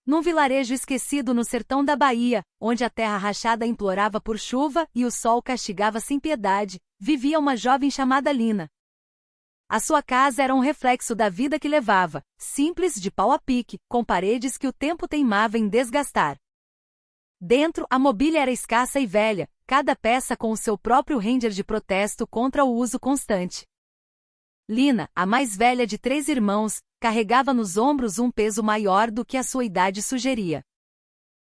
Num vilarejo esquecido no sertão da Bahia, onde a terra rachada implorava por chuva e o sol castigava sem piedade, vivia uma jovem chamada Lina. A sua casa era um reflexo da vida que levava, simples de pau a pique, com paredes que o tempo teimava em desgastar. Dentro, a mobília era escassa e velha, cada peça com o seu próprio render de protesto contra o uso constante. Lina, a mais velha de 3 irmãos, carregava nos ombros um peso maior do que a sua idade sugeria.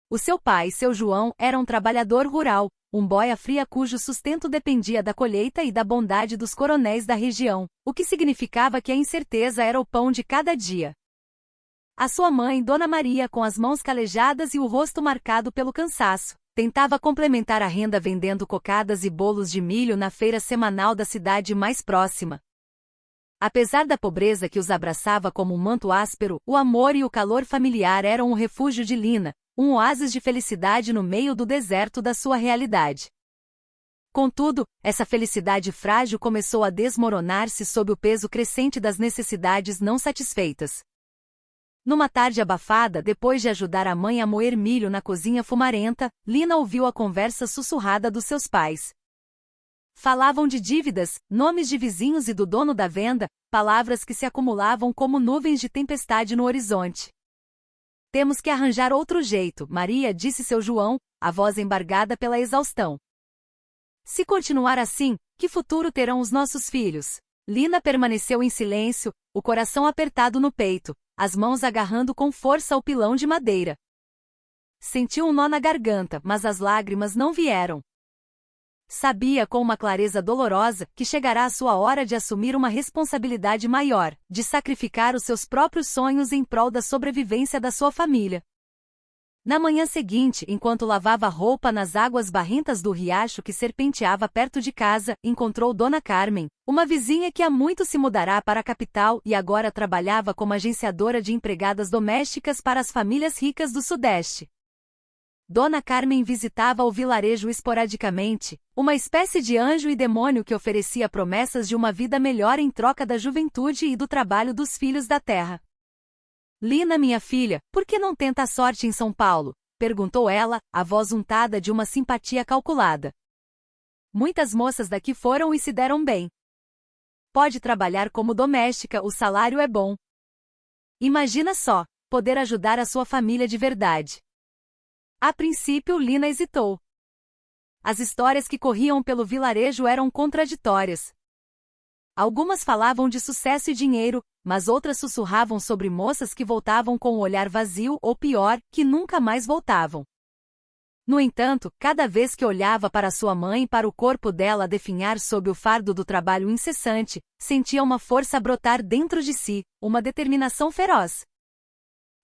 O seu pai, seu João, era um trabalhador rural, um boia-fria cujo sustento dependia da colheita e da bondade dos coronéis da região, o que significava que a incerteza era o pão de cada dia. A sua mãe, Dona Maria, com as mãos calejadas e o rosto marcado pelo cansaço, tentava complementar a renda vendendo cocadas e bolos de milho na feira semanal da cidade mais próxima. Apesar da pobreza que os abraçava como um manto áspero, o amor e o calor familiar eram um refúgio de Lina, um oásis de felicidade no meio do deserto da sua realidade. Contudo, essa felicidade frágil começou a desmoronar-se sob o peso crescente das necessidades não satisfeitas. Numa tarde abafada, depois de ajudar a mãe a moer milho na cozinha fumarenta, Lina ouviu a conversa sussurrada dos seus pais. Falavam de dívidas, nomes de vizinhos e do dono da venda, palavras que se acumulavam como nuvens de tempestade no horizonte. Temos que arranjar outro jeito, Maria, disse seu João, a voz embargada pela exaustão. Se continuar assim, que futuro terão os nossos filhos? Lina permaneceu em silêncio, o coração apertado no peito, as mãos agarrando com força o pilão de madeira. Sentiu um nó na garganta, mas as lágrimas não vieram. Sabia com uma clareza dolorosa que chegará a sua hora de assumir uma responsabilidade maior, de sacrificar os seus próprios sonhos em prol da sobrevivência da sua família. Na manhã seguinte, enquanto lavava roupa nas águas barrentas do riacho que serpenteava perto de casa, encontrou Dona Carmen, uma vizinha que há muito se mudará para a capital e agora trabalhava como agenciadora de empregadas domésticas para as famílias ricas do Sudeste. Dona Carmen visitava o vilarejo esporadicamente, uma espécie de anjo e demônio que oferecia promessas de uma vida melhor em troca da juventude e do trabalho dos filhos da terra. Lina, minha filha, por que não tenta a sorte em São Paulo? Perguntou ela, a voz untada de uma simpatia calculada. Muitas moças daqui foram e se deram bem. Pode trabalhar como doméstica, o salário é bom. Imagina só, poder ajudar a sua família de verdade. A princípio, Lina hesitou. As histórias que corriam pelo vilarejo eram contraditórias. Algumas falavam de sucesso e dinheiro, mas outras sussurravam sobre moças que voltavam com o olhar vazio ou pior, que nunca mais voltavam. No entanto, cada vez que olhava para sua mãe e para o corpo dela a definhar sob o fardo do trabalho incessante, sentia uma força brotar dentro de si, uma determinação feroz.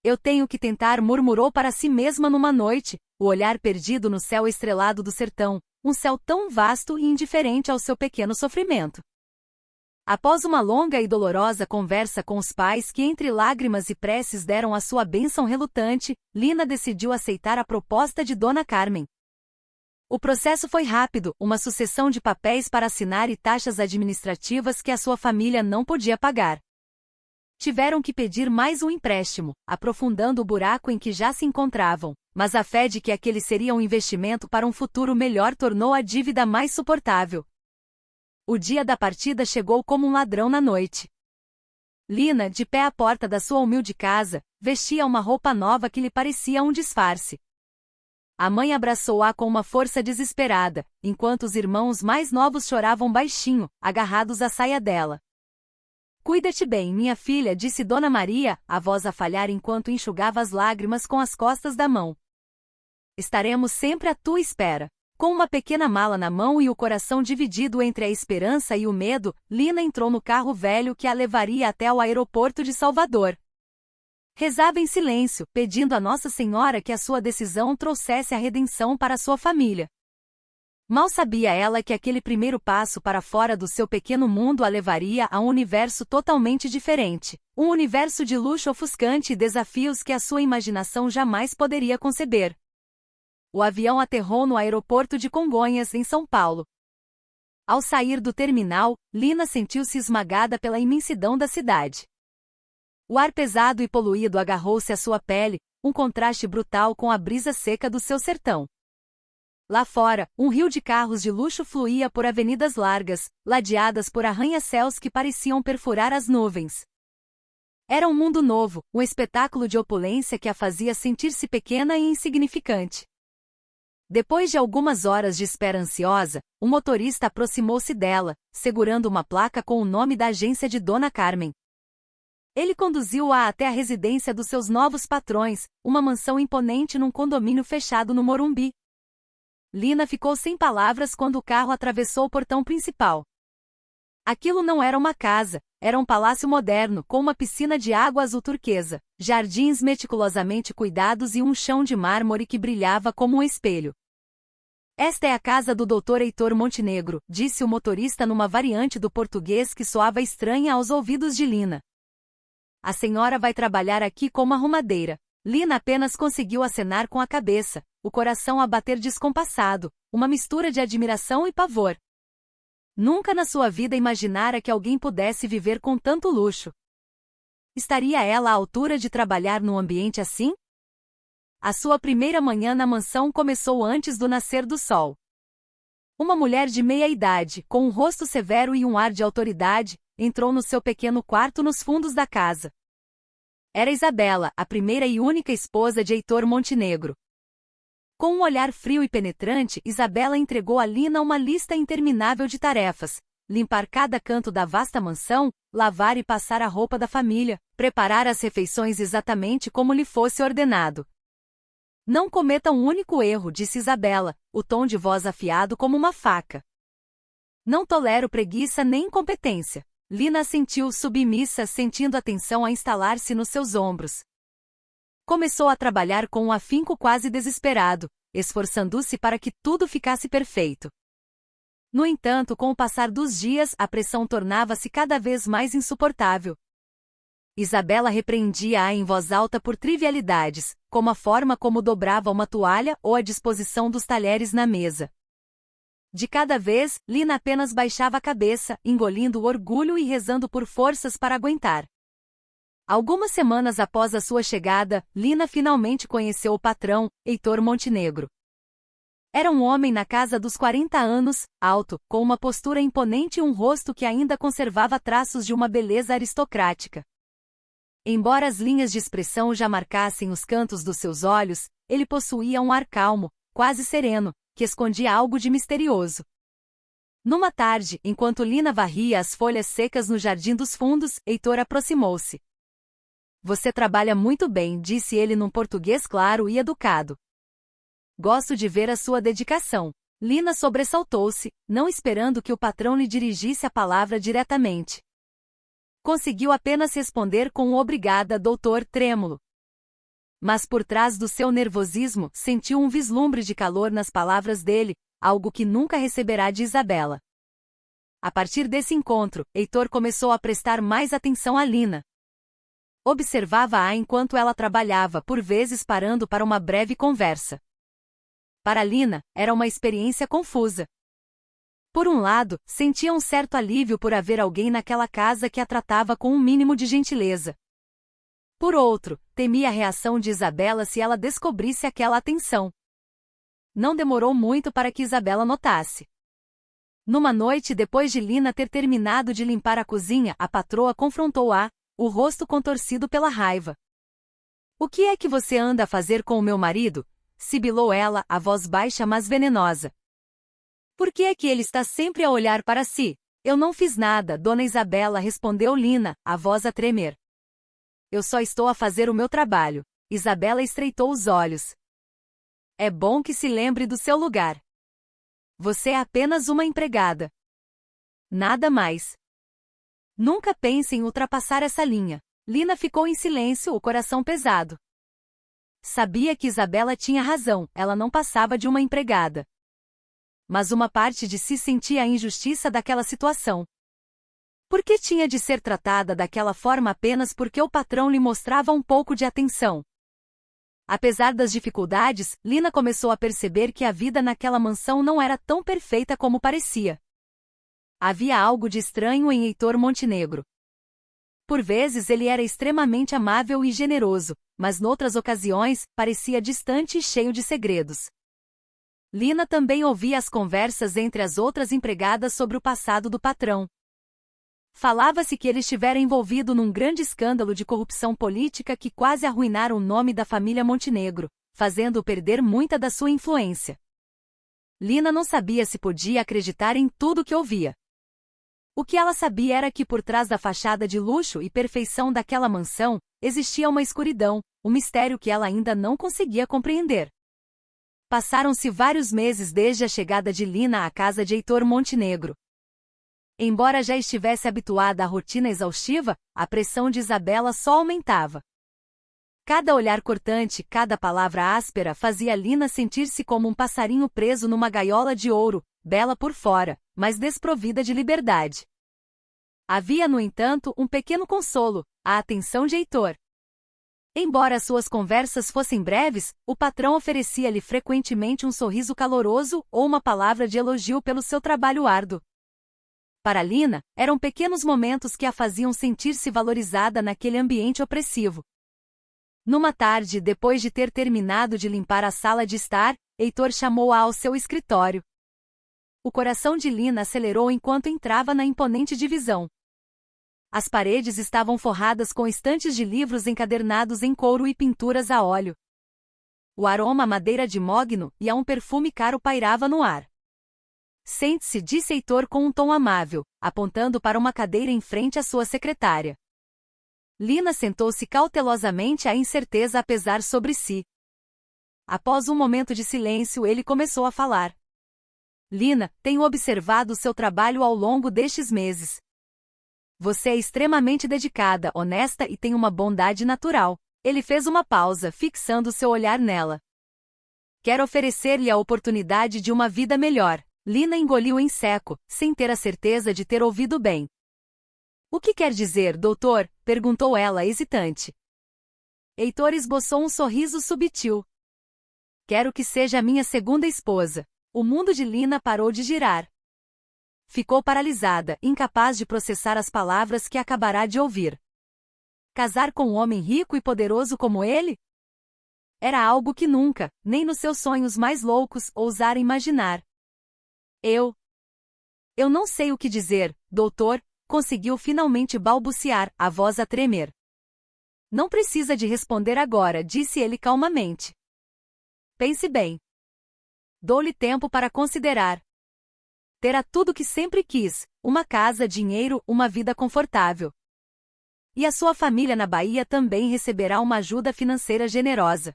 Eu tenho que tentar, murmurou para si mesma numa noite, o olhar perdido no céu estrelado do sertão, um céu tão vasto e indiferente ao seu pequeno sofrimento. Após uma longa e dolorosa conversa com os pais que entre lágrimas e preces deram a sua bênção relutante, Lina decidiu aceitar a proposta de Dona Carmen. O processo foi rápido, uma sucessão de papéis para assinar e taxas administrativas que a sua família não podia pagar. Tiveram que pedir mais um empréstimo, aprofundando o buraco em que já se encontravam, mas a fé de que aquele seria um investimento para um futuro melhor tornou a dívida mais suportável. O dia da partida chegou como um ladrão na noite. Lina, de pé à porta da sua humilde casa, vestia uma roupa nova que lhe parecia um disfarce. A mãe abraçou-a com uma força desesperada, enquanto os irmãos mais novos choravam baixinho, agarrados à saia dela. Cuida-te bem, minha filha, disse Dona Maria, a voz a falhar enquanto enxugava as lágrimas com as costas da mão. Estaremos sempre à tua espera. Com uma pequena mala na mão e o coração dividido entre a esperança e o medo, Lina entrou no carro velho que a levaria até ao aeroporto de Salvador. Rezava em silêncio, pedindo a Nossa Senhora que a sua decisão trouxesse a redenção para sua família. Mal sabia ela que aquele primeiro passo para fora do seu pequeno mundo a levaria a um universo totalmente diferente, um universo de luxo ofuscante e desafios que a sua imaginação jamais poderia conceber. O avião aterrou no aeroporto de Congonhas, em São Paulo. Ao sair do terminal, Lina sentiu-se esmagada pela imensidão da cidade. O ar pesado e poluído agarrou-se à sua pele, um contraste brutal com a brisa seca do seu sertão. Lá fora, um rio de carros de luxo fluía por avenidas largas, ladeadas por arranha-céus que pareciam perfurar as nuvens. Era um mundo novo, um espetáculo de opulência que a fazia sentir-se pequena e insignificante. Depois de algumas horas de espera ansiosa, o motorista aproximou-se dela, segurando uma placa com o nome da agência de Dona Carmen. Ele conduziu-a até a residência dos seus novos patrões, uma mansão imponente num condomínio fechado no Morumbi. Lina ficou sem palavras quando o carro atravessou o portão principal. Aquilo não era uma casa, era um palácio moderno, com uma piscina de água azul turquesa, jardins meticulosamente cuidados e um chão de mármore que brilhava como um espelho. Esta é a casa do Dr. Heitor Montenegro, disse o motorista numa variante do português que soava estranha aos ouvidos de Lina. A senhora vai trabalhar aqui como arrumadeira. Lina apenas conseguiu acenar com a cabeça, o coração a bater descompassado, uma mistura de admiração e pavor. Nunca na sua vida imaginara que alguém pudesse viver com tanto luxo. Estaria ela à altura de trabalhar num ambiente assim? A sua primeira manhã na mansão começou antes do nascer do sol. Uma mulher de meia idade, com um rosto severo e um ar de autoridade, entrou no seu pequeno quarto nos fundos da casa. Era Isabela, a primeira e única esposa de Heitor Montenegro. Com um olhar frio e penetrante, Isabela entregou a Lina uma lista interminável de tarefas: limpar cada canto da vasta mansão, lavar e passar a roupa da família, preparar as refeições exatamente como lhe fosse ordenado. Não cometa um único erro, disse Isabela, o tom de voz afiado como uma faca. Não tolero preguiça nem incompetência. Lina assentiu submissa, sentindo a tensão a instalar-se nos seus ombros. Começou a trabalhar com um afinco quase desesperado, esforçando-se para que tudo ficasse perfeito. No entanto, com o passar dos dias, a pressão tornava-se cada vez mais insuportável. Isabela repreendia-a em voz alta por trivialidades, como a forma como dobrava uma toalha ou a disposição dos talheres na mesa. De cada vez, Lina apenas baixava a cabeça, engolindo o orgulho e rezando por forças para aguentar. Algumas semanas após a sua chegada, Lina finalmente conheceu o patrão, Heitor Montenegro. Era um homem na casa dos 40 anos, alto, com uma postura imponente e um rosto que ainda conservava traços de uma beleza aristocrática. Embora as linhas de expressão já marcassem os cantos dos seus olhos, ele possuía um ar calmo, quase sereno, que escondia algo de misterioso. Numa tarde, enquanto Lina varria as folhas secas no jardim dos fundos, Heitor aproximou-se. Você trabalha muito bem, disse ele num português claro e educado. Gosto de ver a sua dedicação. Lina sobressaltou-se, não esperando que o patrão lhe dirigisse a palavra diretamente. Conseguiu apenas responder com um obrigada, doutor, trêmulo. Mas por trás do seu nervosismo, sentiu um vislumbre de calor nas palavras dele, algo que nunca receberá de Isabela. A partir desse encontro, Heitor começou a prestar mais atenção a Lina. Observava-a enquanto ela trabalhava, por vezes parando para uma breve conversa. Para Lina, era uma experiência confusa. Por um lado, sentia um certo alívio por haver alguém naquela casa que a tratava com um mínimo de gentileza. Por outro, temia a reação de Isabela se ela descobrisse aquela atenção. Não demorou muito para que Isabela notasse. Numa noite depois de Lina ter terminado de limpar a cozinha, a patroa confrontou-a, o rosto contorcido pela raiva. O que é que você anda a fazer com o meu marido? Sibilou ela, a voz baixa mas venenosa. Por que é que ele está sempre a olhar para si? Eu não fiz nada, Dona Isabela, respondeu Lina, a voz a tremer. Eu só estou a fazer o meu trabalho. Isabela estreitou os olhos. É bom que se lembre do seu lugar. Você é apenas uma empregada. Nada mais. Nunca pense em ultrapassar essa linha. Lina ficou em silêncio, o coração pesado. Sabia que Isabela tinha razão, ela não passava de uma empregada. Mas uma parte de si sentia a injustiça daquela situação. Por que tinha de ser tratada daquela forma apenas porque o patrão lhe mostrava um pouco de atenção? Apesar das dificuldades, Lina começou a perceber que a vida naquela mansão não era tão perfeita como parecia. Havia algo de estranho em Heitor Montenegro. Por vezes ele era extremamente amável e generoso, mas noutras ocasiões, parecia distante e cheio de segredos. Lina também ouvia as conversas entre as outras empregadas sobre o passado do patrão. Falava-se que ele estivera envolvido num grande escândalo de corrupção política que quase arruinara o nome da família Montenegro, fazendo-o perder muita da sua influência. Lina não sabia se podia acreditar em tudo que ouvia. O que ela sabia era que por trás da fachada de luxo e perfeição daquela mansão, existia uma escuridão, um mistério que ela ainda não conseguia compreender. Passaram-se vários meses desde a chegada de Lina à casa de Heitor Montenegro. Embora já estivesse habituada à rotina exaustiva, a pressão de Isabela só aumentava. Cada olhar cortante, cada palavra áspera fazia Lina sentir-se como um passarinho preso numa gaiola de ouro, bela por fora, mas desprovida de liberdade. Havia, no entanto, um pequeno consolo, a atenção de Heitor. Embora suas conversas fossem breves, o patrão oferecia-lhe frequentemente um sorriso caloroso ou uma palavra de elogio pelo seu trabalho árduo. Para Lina, eram pequenos momentos que a faziam sentir-se valorizada naquele ambiente opressivo. Numa tarde, depois de ter terminado de limpar a sala de estar, Heitor chamou-a ao seu escritório. O coração de Lina acelerou enquanto entrava na imponente divisão. As paredes estavam forradas com estantes de livros encadernados em couro e pinturas a óleo. O aroma à madeira de mogno e a um perfume caro pairava no ar. Sente-se, disse Heitor com um tom amável, apontando para uma cadeira em frente à sua secretária. Lina sentou-se cautelosamente, a incerteza a pesar sobre si. Após um momento de silêncio, ele começou a falar. Lina, tenho observado o seu trabalho ao longo destes meses. Você é extremamente dedicada, honesta e tem uma bondade natural. Ele fez uma pausa, fixando seu olhar nela. Quero oferecer-lhe a oportunidade de uma vida melhor. Lina engoliu em seco, sem ter a certeza de ter ouvido bem. O que quer dizer, doutor? Perguntou ela, hesitante. Heitor esboçou um sorriso subtil. Quero que seja a minha segunda esposa. O mundo de Lina parou de girar. Ficou paralisada, incapaz de processar as palavras que acabará de ouvir. Casar com um homem rico e poderoso como ele? Era algo que nunca, nem nos seus sonhos mais loucos, ousara imaginar. Eu não sei o que dizer, doutor, conseguiu finalmente balbuciar, a voz a tremer. Não precisa de responder agora, disse ele calmamente. Pense bem. Dou-lhe tempo para considerar. Terá tudo o que sempre quis, uma casa, dinheiro, uma vida confortável. E a sua família na Bahia também receberá uma ajuda financeira generosa.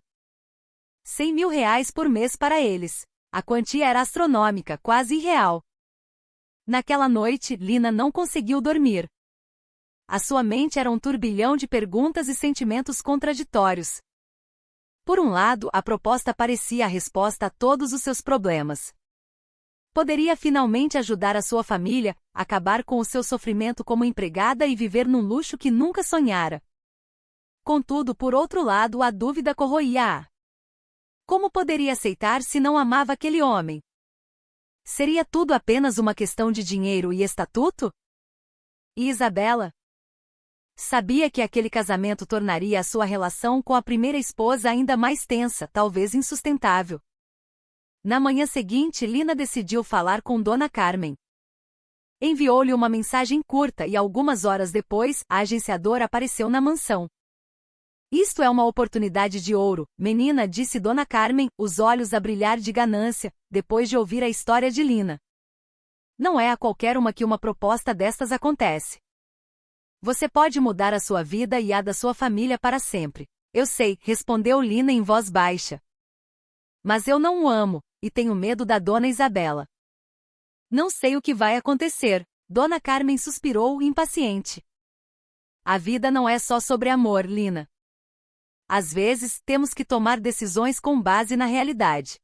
100 mil reais por mês para eles. A quantia era astronômica, quase irreal. Naquela noite, Lina não conseguiu dormir. A sua mente era um turbilhão de perguntas e sentimentos contraditórios. Por um lado, a proposta parecia a resposta a todos os seus problemas. Poderia finalmente ajudar a sua família, acabar com o seu sofrimento como empregada e viver num luxo que nunca sonhara. Contudo, por outro lado, a dúvida corroía-a. Como poderia aceitar se não amava aquele homem? Seria tudo apenas uma questão de dinheiro e estatuto? E Isabela? Sabia que aquele casamento tornaria a sua relação com a primeira esposa ainda mais tensa, talvez insustentável. Na manhã seguinte, Lina decidiu falar com Dona Carmen. Enviou-lhe uma mensagem curta e algumas horas depois, a agenciadora apareceu na mansão. Isto é uma oportunidade de ouro, menina, disse Dona Carmen, os olhos a brilhar de ganância, depois de ouvir a história de Lina. Não é a qualquer uma que uma proposta destas acontece. Você pode mudar a sua vida e a da sua família para sempre. Eu sei, respondeu Lina em voz baixa. Mas eu não o amo, e tenho medo da Dona Isabela. Não sei o que vai acontecer, Dona Carmen suspirou, impaciente. A vida não é só sobre amor, Lina. Às vezes, temos que tomar decisões com base na realidade.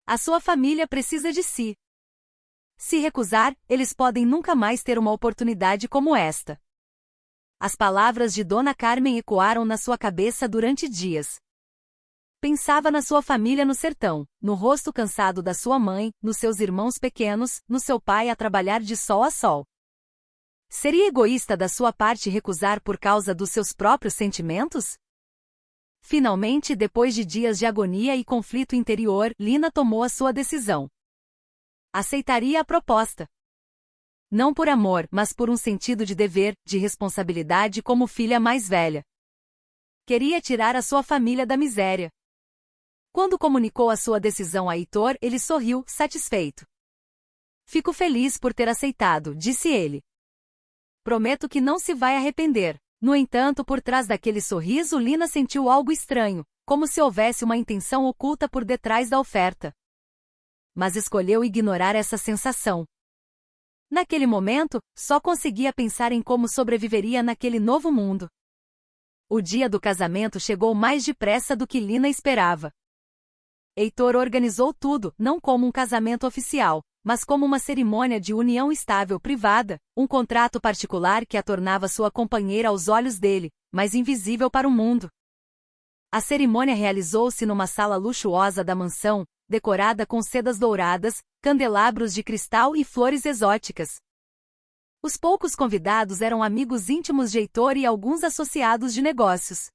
A sua família precisa de si. Se recusar, eles podem nunca mais ter uma oportunidade como esta. As palavras de Dona Carmen ecoaram na sua cabeça durante dias. Pensava na sua família no sertão, no rosto cansado da sua mãe, nos seus irmãos pequenos, no seu pai a trabalhar de sol a sol. Seria egoísta da sua parte recusar por causa dos seus próprios sentimentos? Finalmente, depois de dias de agonia e conflito interior, Lina tomou a sua decisão. Aceitaria a proposta. Não por amor, mas por um sentido de dever, de responsabilidade como filha mais velha. Queria tirar a sua família da miséria. Quando comunicou a sua decisão a Heitor, ele sorriu, satisfeito. Fico feliz por ter aceitado, disse ele. Prometo que não se vai arrepender. No entanto, por trás daquele sorriso, Lina sentiu algo estranho, como se houvesse uma intenção oculta por detrás da oferta. Mas escolheu ignorar essa sensação. Naquele momento, só conseguia pensar em como sobreviveria naquele novo mundo. O dia do casamento chegou mais depressa do que Lina esperava. Heitor organizou tudo, não como um casamento oficial, mas como uma cerimônia de união estável privada, um contrato particular que a tornava sua companheira aos olhos dele, mas invisível para o mundo. A cerimônia realizou-se numa sala luxuosa da mansão, decorada com sedas douradas, candelabros de cristal e flores exóticas. Os poucos convidados eram amigos íntimos de Heitor e alguns associados de negócios.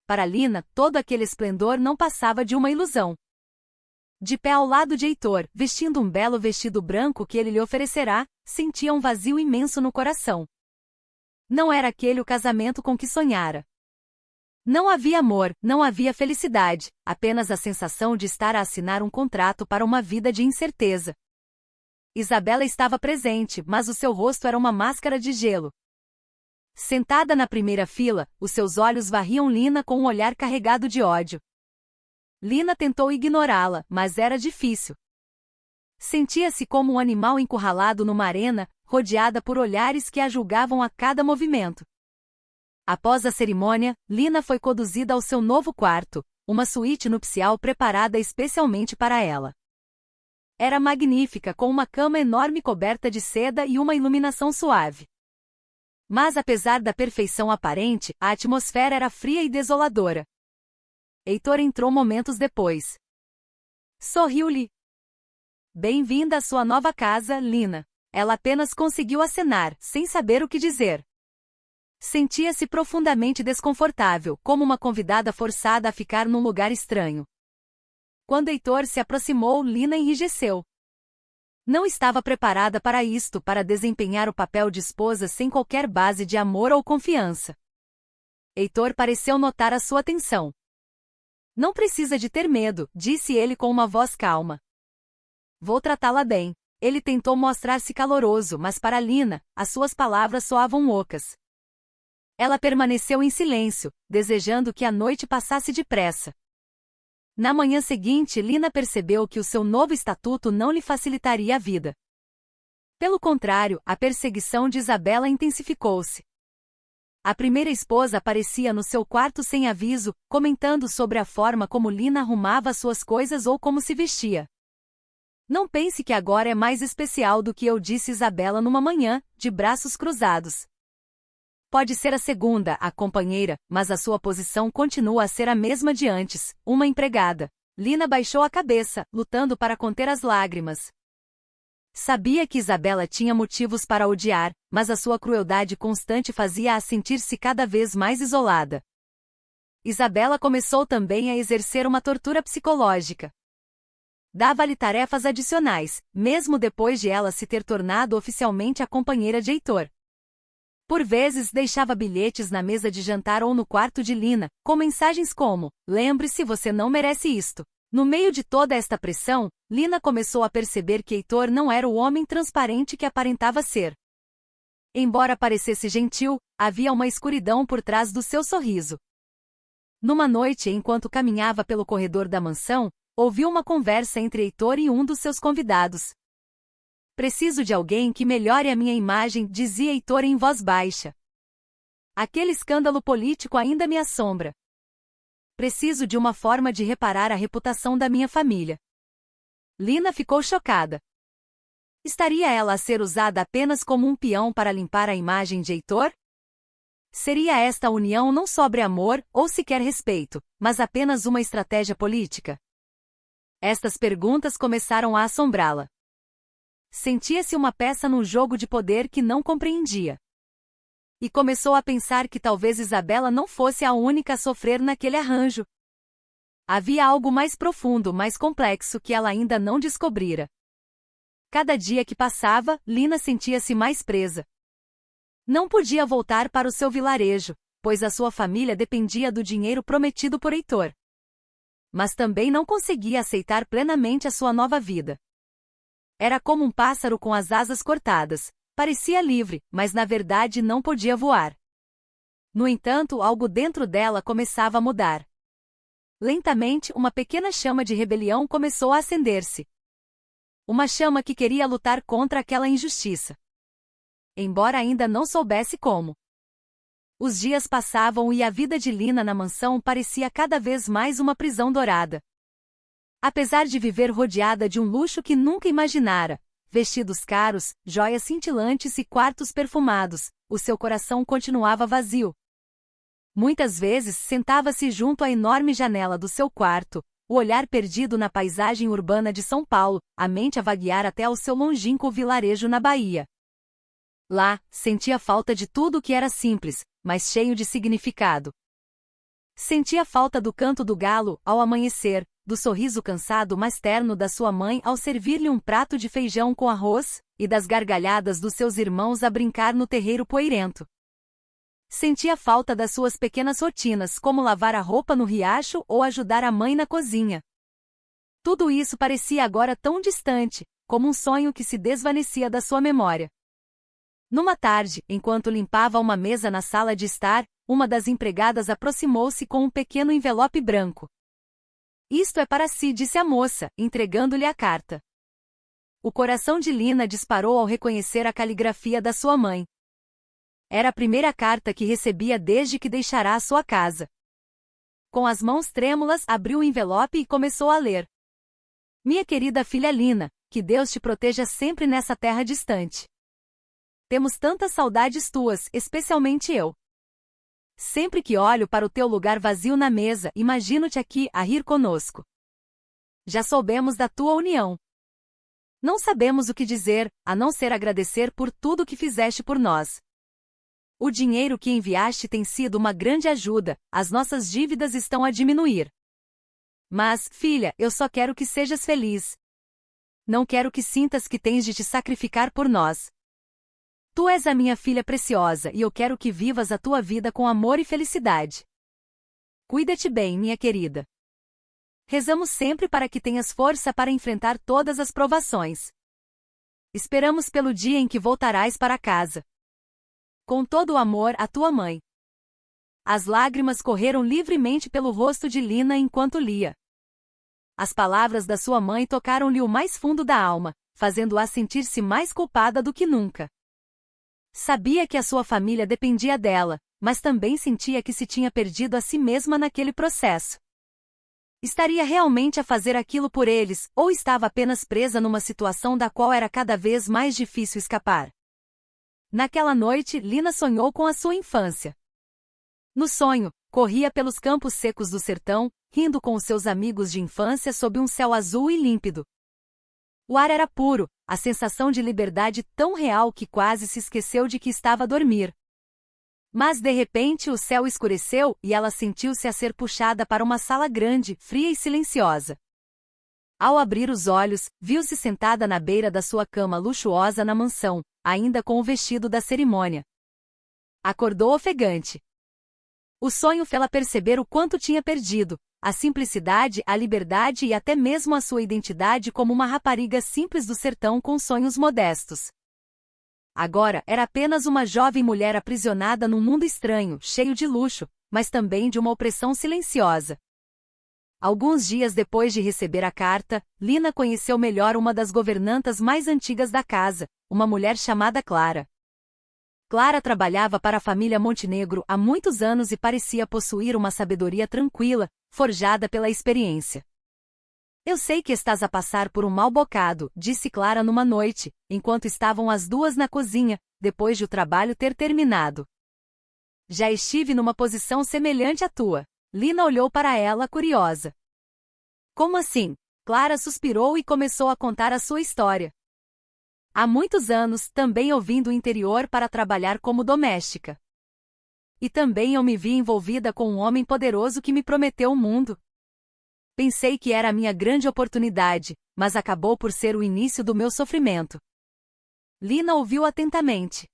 Para Lina, todo aquele esplendor não passava de uma ilusão. De pé ao lado de Heitor, vestindo um belo vestido branco que ele lhe oferecerá, sentia um vazio imenso no coração. Não era aquele o casamento com que sonhara. Não havia amor, não havia felicidade, apenas a sensação de estar a assinar um contrato para uma vida de incerteza. Isabela estava presente, mas o seu rosto era uma máscara de gelo. Sentada na primeira fila, os seus olhos varriam Lina com um olhar carregado de ódio. Lina tentou ignorá-la, mas era difícil. Sentia-se como um animal encurralado numa arena, rodeada por olhares que a julgavam a cada movimento. Após a cerimônia, Lina foi conduzida ao seu novo quarto, uma suíte nupcial preparada especialmente para ela. Era magnífica, com uma cama enorme coberta de seda e uma iluminação suave. Mas apesar da perfeição aparente, a atmosfera era fria e desoladora. Heitor entrou momentos depois. Sorriu-lhe. Bem-vinda à sua nova casa, Lina. Ela apenas conseguiu acenar, sem saber o que dizer. Sentia-se profundamente desconfortável, como uma convidada forçada a ficar num lugar estranho. Quando Heitor se aproximou, Lina enrijeceu. Não estava preparada para isto, para desempenhar o papel de esposa sem qualquer base de amor ou confiança. Heitor pareceu notar a sua tensão. Não precisa de ter medo, disse ele com uma voz calma. Vou tratá-la bem. Ele tentou mostrar-se caloroso, mas para Lina, as suas palavras soavam ocas. Ela permaneceu em silêncio, desejando que a noite passasse depressa. Na manhã seguinte, Lina percebeu que o seu novo estatuto não lhe facilitaria a vida. Pelo contrário, a perseguição de Isabela intensificou-se. A primeira esposa aparecia no seu quarto sem aviso, comentando sobre a forma como Lina arrumava suas coisas ou como se vestia. Não pense que agora é mais especial do que eu, disse Isabela numa manhã, de braços cruzados. Pode ser a segunda, a companheira, mas a sua posição continua a ser a mesma de antes, uma empregada. Lina baixou a cabeça, lutando para conter as lágrimas. Sabia que Isabela tinha motivos para odiar, mas a sua crueldade constante fazia-a sentir-se cada vez mais isolada. Isabela começou também a exercer uma tortura psicológica. Dava-lhe tarefas adicionais, mesmo depois de ela se ter tornado oficialmente a companheira de Heitor. Por vezes deixava bilhetes na mesa de jantar ou no quarto de Lina, com mensagens como: lembre-se, você não merece isto. No meio de toda esta pressão, Lina começou a perceber que Heitor não era o homem transparente que aparentava ser. Embora parecesse gentil, havia uma escuridão por trás do seu sorriso. Numa noite, enquanto caminhava pelo corredor da mansão, ouviu uma conversa entre Heitor e um dos seus convidados. Preciso de alguém que melhore a minha imagem, dizia Heitor em voz baixa. Aquele escândalo político ainda me assombra. Preciso de uma forma de reparar a reputação da minha família. Lina ficou chocada. Estaria ela a ser usada apenas como um peão para limpar a imagem de Heitor? Seria esta união não sobre amor, ou sequer respeito, mas apenas uma estratégia política? Estas perguntas começaram a assombrá-la. sentia-se uma peça num jogo de poder que não compreendia. E começou a pensar que talvez Isabela não fosse a única a sofrer naquele arranjo. Havia algo mais profundo, mais complexo que ela ainda não descobrira. Cada dia que passava, Lina sentia-se mais presa. Não podia voltar para o seu vilarejo, pois a sua família dependia do dinheiro prometido por Heitor. Mas também não conseguia aceitar plenamente a sua nova vida. Era como um pássaro com as asas cortadas. Parecia livre, mas na verdade não podia voar. No entanto, algo dentro dela começava a mudar. Lentamente, uma pequena chama de rebelião começou a acender-se. Uma chama que queria lutar contra aquela injustiça. Embora ainda não soubesse como. Os dias passavam e a vida de Lina na mansão parecia cada vez mais uma prisão dourada. Apesar de viver rodeada de um luxo que nunca imaginara, vestidos caros, joias cintilantes e quartos perfumados, o seu coração continuava vazio. Muitas vezes sentava-se junto à enorme janela do seu quarto, o olhar perdido na paisagem urbana de São Paulo, a mente a vaguear até ao seu longínquo vilarejo na Bahia. Lá, sentia falta de tudo o que era simples, mas cheio de significado. Sentia falta do canto do galo, ao amanhecer, do sorriso cansado mas terno da sua mãe ao servir-lhe um prato de feijão com arroz, e das gargalhadas dos seus irmãos a brincar no terreiro poeirento. Sentia falta das suas pequenas rotinas, como lavar a roupa no riacho ou ajudar a mãe na cozinha. Tudo isso parecia agora tão distante, como um sonho que se desvanecia da sua memória. Numa tarde, enquanto limpava uma mesa na sala de estar, uma das empregadas aproximou-se com um pequeno envelope branco. Isto é para si, disse a moça, entregando-lhe a carta. O coração de Lina disparou ao reconhecer a caligrafia da sua mãe. Era a primeira carta que recebia desde que deixara a sua casa. Com as mãos trêmulas, abriu o envelope e começou a ler. Minha querida filha Lina, que Deus te proteja sempre nessa terra distante. Temos tantas saudades tuas, especialmente eu. Sempre que olho para o teu lugar vazio na mesa, imagino-te aqui, a rir conosco. Já soubemos da tua união. Não sabemos o que dizer, a não ser agradecer por tudo que fizeste por nós. O dinheiro que enviaste tem sido uma grande ajuda, as nossas dívidas estão a diminuir. Mas, filha, eu só quero que sejas feliz. Não quero que sintas que tens de te sacrificar por nós. Tu és a minha filha preciosa e eu quero que vivas a tua vida com amor e felicidade. Cuida-te bem, minha querida. Rezamos sempre para que tenhas força para enfrentar todas as provações. Esperamos pelo dia em que voltarás para casa. Com todo o amor, a tua mãe. As lágrimas correram livremente pelo rosto de Lina enquanto lia. As palavras da sua mãe tocaram-lhe o mais fundo da alma, fazendo-a sentir-se mais culpada do que nunca. Sabia que a sua família dependia dela, mas também sentia que se tinha perdido a si mesma naquele processo. Estaria realmente a fazer aquilo por eles, ou estava apenas presa numa situação da qual era cada vez mais difícil escapar? Naquela noite, Lina sonhou com a sua infância. No sonho, corria pelos campos secos do sertão, rindo com os seus amigos de infância sob um céu azul e límpido. O ar era puro, a sensação de liberdade tão real que quase se esqueceu de que estava a dormir. Mas de repente o céu escureceu e ela sentiu-se a ser puxada para uma sala grande, fria e silenciosa. Ao abrir os olhos, viu-se sentada na beira da sua cama luxuosa na mansão, ainda com o vestido da cerimônia. Acordou ofegante. O sonho fê-la perceber o quanto tinha perdido, a simplicidade, a liberdade e até mesmo a sua identidade como uma rapariga simples do sertão com sonhos modestos. Agora, era apenas uma jovem mulher aprisionada num mundo estranho, cheio de luxo, mas também de uma opressão silenciosa. Alguns dias depois de receber a carta, Lina conheceu melhor uma das governantas mais antigas da casa, uma mulher chamada Clara. Clara trabalhava para a família Montenegro há muitos anos e parecia possuir uma sabedoria tranquila, forjada pela experiência. Eu sei que estás a passar por um mau bocado, disse Clara numa noite, enquanto estavam as duas na cozinha, depois de o trabalho ter terminado. Já estive numa posição semelhante à tua. Lina olhou para ela, curiosa. Como assim? Clara suspirou e começou a contar a sua história. Há muitos anos, também eu vim do interior para trabalhar como doméstica. E também eu me vi envolvida com um homem poderoso que me prometeu o mundo. Pensei que era a minha grande oportunidade, mas acabou por ser o início do meu sofrimento. Lina ouviu atentamente.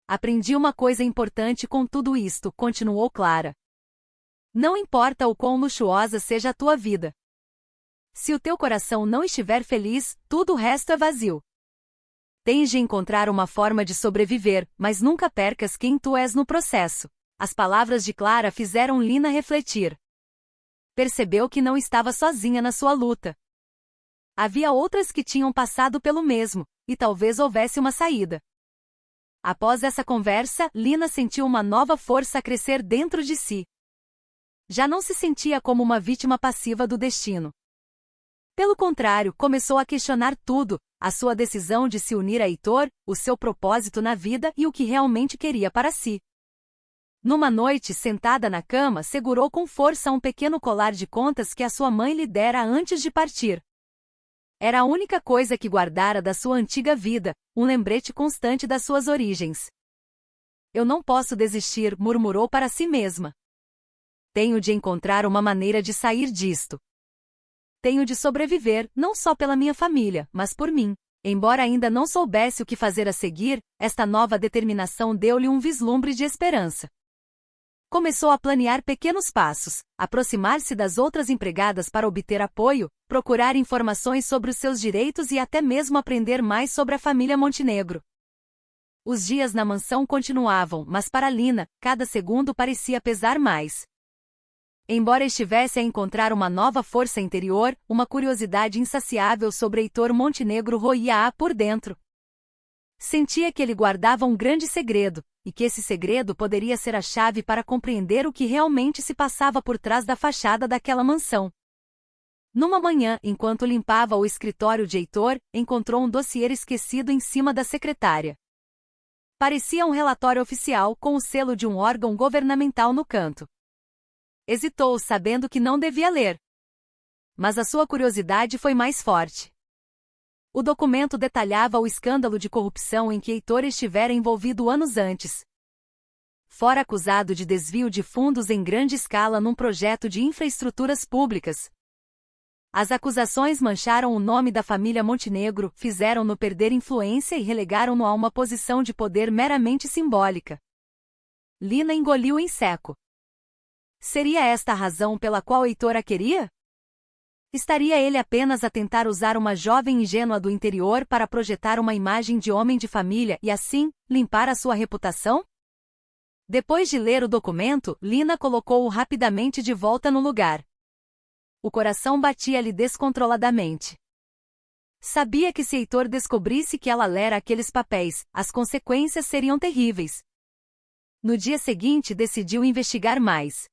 Aprendi uma coisa importante com tudo isto, continuou Clara. Não importa o quão luxuosa seja a tua vida. Se o teu coração não estiver feliz, tudo o resto é vazio. Tens de encontrar uma forma de sobreviver, mas nunca percas quem tu és no processo. As palavras de Clara fizeram Lina refletir. Percebeu que não estava sozinha na sua luta. Havia outras que tinham passado pelo mesmo, e talvez houvesse uma saída. Após essa conversa, Lina sentiu uma nova força a crescer dentro de si. Já não se sentia como uma vítima passiva do destino. Pelo contrário, começou a questionar tudo, a sua decisão de se unir a Heitor, o seu propósito na vida e o que realmente queria para si. Numa noite, sentada na cama, segurou com força um pequeno colar de contas que a sua mãe lhe dera antes de partir. Era a única coisa que guardara da sua antiga vida, um lembrete constante das suas origens. Eu não posso desistir, murmurou para si mesma. Tenho de encontrar uma maneira de sair disto. Tenho de sobreviver, não só pela minha família, mas por mim. Embora ainda não soubesse o que fazer a seguir, esta nova determinação deu-lhe um vislumbre de esperança. Começou a planear pequenos passos, aproximar-se das outras empregadas para obter apoio, procurar informações sobre os seus direitos e até mesmo aprender mais sobre a família Montenegro. Os dias na mansão continuavam, mas para Lina, cada segundo parecia pesar mais. Embora estivesse a encontrar uma nova força interior, uma curiosidade insaciável sobre Heitor Montenegro roía-a por dentro. Sentia que ele guardava um grande segredo, e que esse segredo poderia ser a chave para compreender o que realmente se passava por trás da fachada daquela mansão. Numa manhã, enquanto limpava o escritório de Heitor, encontrou um dossiê esquecido em cima da secretária. Parecia um relatório oficial com o selo de um órgão governamental no canto. Hesitou, sabendo que não devia ler. Mas a sua curiosidade foi mais forte. O documento detalhava o escândalo de corrupção em que Heitor estivera envolvido anos antes. Fora acusado de desvio de fundos em grande escala num projeto de infraestruturas públicas. As acusações mancharam o nome da família Montenegro, fizeram-no perder influência e relegaram-no a uma posição de poder meramente simbólica. Lina engoliu em seco. Seria esta a razão pela qual Heitor a queria? Estaria ele apenas a tentar usar uma jovem ingênua do interior para projetar uma imagem de homem de família e, assim, limpar a sua reputação? Depois de ler o documento, Lina colocou-o rapidamente de volta no lugar. O coração batia-lhe descontroladamente. Sabia que se Heitor descobrisse que ela lera aqueles papéis, as consequências seriam terríveis. No dia seguinte decidiu investigar mais.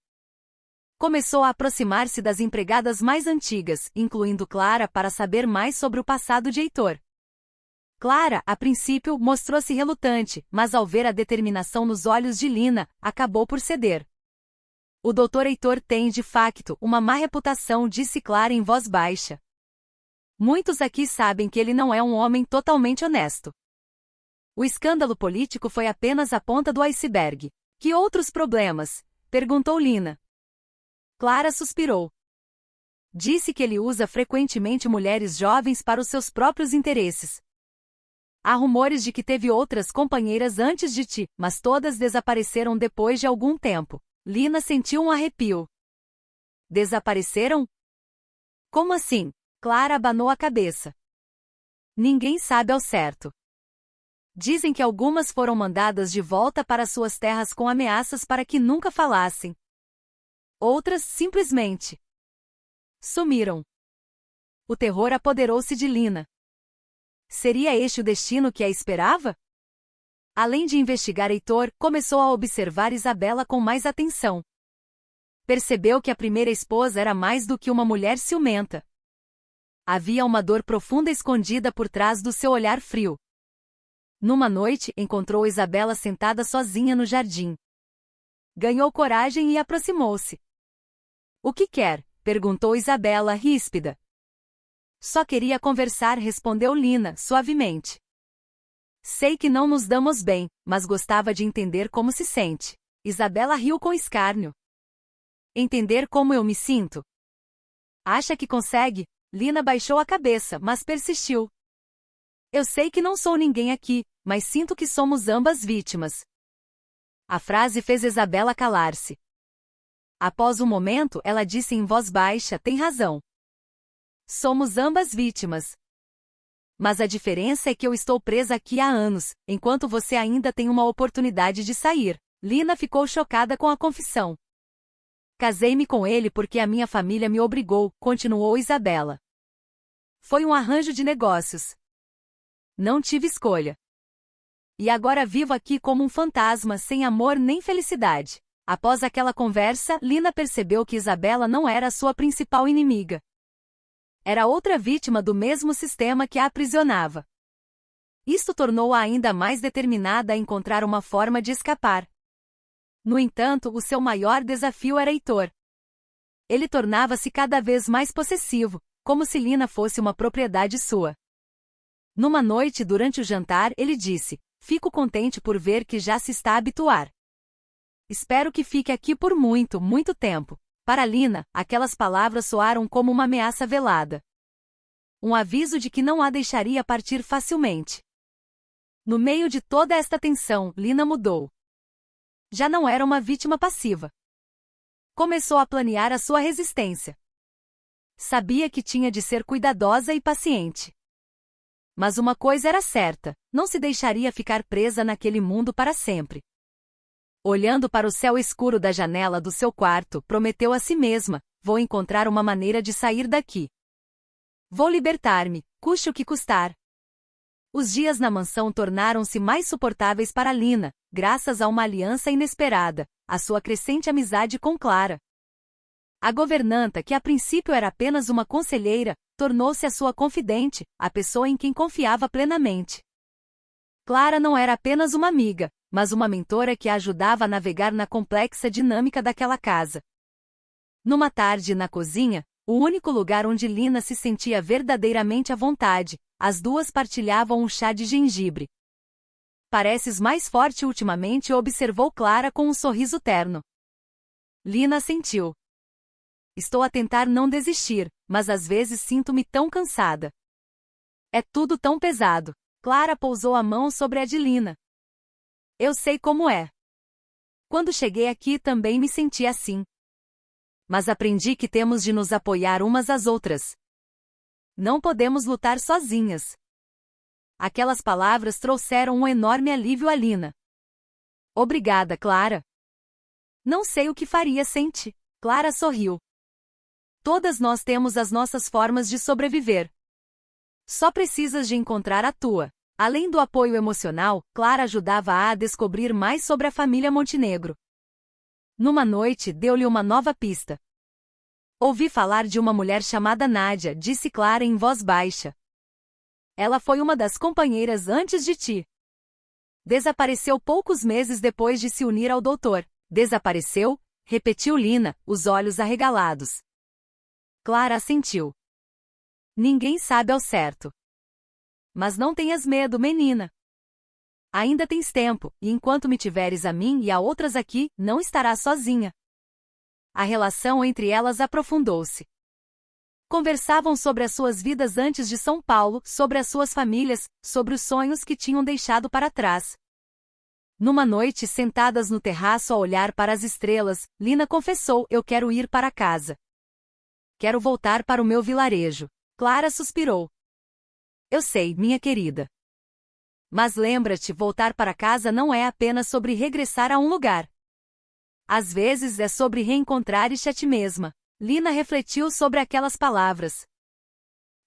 Começou a aproximar-se das empregadas mais antigas, incluindo Clara, para saber mais sobre o passado de Heitor. Clara, a princípio, mostrou-se relutante, mas ao ver a determinação nos olhos de Lina, acabou por ceder. O Dr. Heitor tem, de facto, uma má reputação, disse Clara em voz baixa. Muitos aqui sabem que ele não é um homem totalmente honesto. O escândalo político foi apenas a ponta do iceberg. Que outros problemas? Perguntou Lina. Clara suspirou. Disse que ele usa frequentemente mulheres jovens para os seus próprios interesses. Há rumores de que teve outras companheiras antes de ti, mas todas desapareceram depois de algum tempo. Lina sentiu um arrepio. Desapareceram? Como assim? Clara abanou a cabeça. Ninguém sabe ao certo. Dizem que algumas foram mandadas de volta para suas terras com ameaças para que nunca falassem. Outras, simplesmente, sumiram. O terror apoderou-se de Lina. Seria este o destino que a esperava? Além de investigar Heitor, começou a observar Isabela com mais atenção. Percebeu que a primeira esposa era mais do que uma mulher ciumenta. Havia uma dor profunda escondida por trás do seu olhar frio. Numa noite, encontrou Isabela sentada sozinha no jardim. Ganhou coragem e aproximou-se. O que quer? Perguntou Isabela, ríspida. Só queria conversar, respondeu Lina, suavemente. Sei que não nos damos bem, mas gostava de entender como se sente. Isabela riu com escárnio. Entender como eu me sinto? Acha que consegue? Lina baixou a cabeça, mas persistiu. Eu sei que não sou ninguém aqui, mas sinto que somos ambas vítimas. A frase fez Isabela calar-se. Após um momento, ela disse em voz baixa: tem razão. Somos ambas vítimas. Mas a diferença é que eu estou presa aqui há anos, enquanto você ainda tem uma oportunidade de sair. Lina ficou chocada com a confissão. Casei-me com ele porque a minha família me obrigou, continuou Isabela. Foi um arranjo de negócios. Não tive escolha. E agora vivo aqui como um fantasma, sem amor nem felicidade. Após aquela conversa, Lina percebeu que Isabela não era a sua principal inimiga. Era outra vítima do mesmo sistema que a aprisionava. Isto tornou-a ainda mais determinada a encontrar uma forma de escapar. No entanto, o seu maior desafio era Heitor. Ele tornava-se cada vez mais possessivo, como se Lina fosse uma propriedade sua. Numa noite durante o jantar, ele disse: fico contente por ver que já se está a habituar. Espero que fique aqui por muito, muito tempo. Para Lina, aquelas palavras soaram como uma ameaça velada. Um aviso de que não a deixaria partir facilmente. No meio de toda esta tensão, Lina mudou. Já não era uma vítima passiva. Começou a planear a sua resistência. Sabia que tinha de ser cuidadosa e paciente. Mas uma coisa era certa: não se deixaria ficar presa naquele mundo para sempre. Olhando para o céu escuro da janela do seu quarto, prometeu a si mesma: vou encontrar uma maneira de sair daqui. Vou libertar-me, custe o que custar. Os dias na mansão tornaram-se mais suportáveis para Lina, graças a uma aliança inesperada, a sua crescente amizade com Clara. A governanta, que a princípio era apenas uma conselheira, tornou-se a sua confidente, a pessoa em quem confiava plenamente. Clara não era apenas uma amiga, mas uma mentora que a ajudava a navegar na complexa dinâmica daquela casa. Numa tarde na cozinha, o único lugar onde Lina se sentia verdadeiramente à vontade, as duas partilhavam um chá de gengibre. Pareces mais forte ultimamente, observou Clara com um sorriso terno. Lina assentiu. Estou a tentar não desistir, mas às vezes sinto-me tão cansada. É tudo tão pesado. Clara pousou a mão sobre a de Lina. Eu sei como é. Quando cheguei aqui também me senti assim. Mas aprendi que temos de nos apoiar umas às outras. Não podemos lutar sozinhas. Aquelas palavras trouxeram um enorme alívio a Lina. Obrigada, Clara. Não sei o que faria sem ti. Clara sorriu. Todas nós temos as nossas formas de sobreviver. Só precisas de encontrar a tua. Além do apoio emocional, Clara ajudava-a a descobrir mais sobre a família Montenegro. Numa noite, deu-lhe uma nova pista. Ouvi falar de uma mulher chamada Nádia, disse Clara em voz baixa. Ela foi uma das companheiras antes de ti. Desapareceu poucos meses depois de se unir ao doutor. Desapareceu? Repetiu Lina, os olhos arregalados. Clara assentiu. Ninguém sabe ao certo. Mas não tenhas medo, menina. Ainda tens tempo, e enquanto me tiveres a mim e a outras aqui, não estarás sozinha. A relação entre elas aprofundou-se. Conversavam sobre as suas vidas antes de São Paulo, sobre as suas famílias, sobre os sonhos que tinham deixado para trás. Numa noite, sentadas no terraço a olhar para as estrelas, Lina confessou: eu quero ir para casa. Quero voltar para o meu vilarejo. Clara suspirou. Eu sei, minha querida. Mas lembra-te, voltar para casa não é apenas sobre regressar a um lugar. Às vezes é sobre reencontrar-te a ti mesma. Lina refletiu sobre aquelas palavras.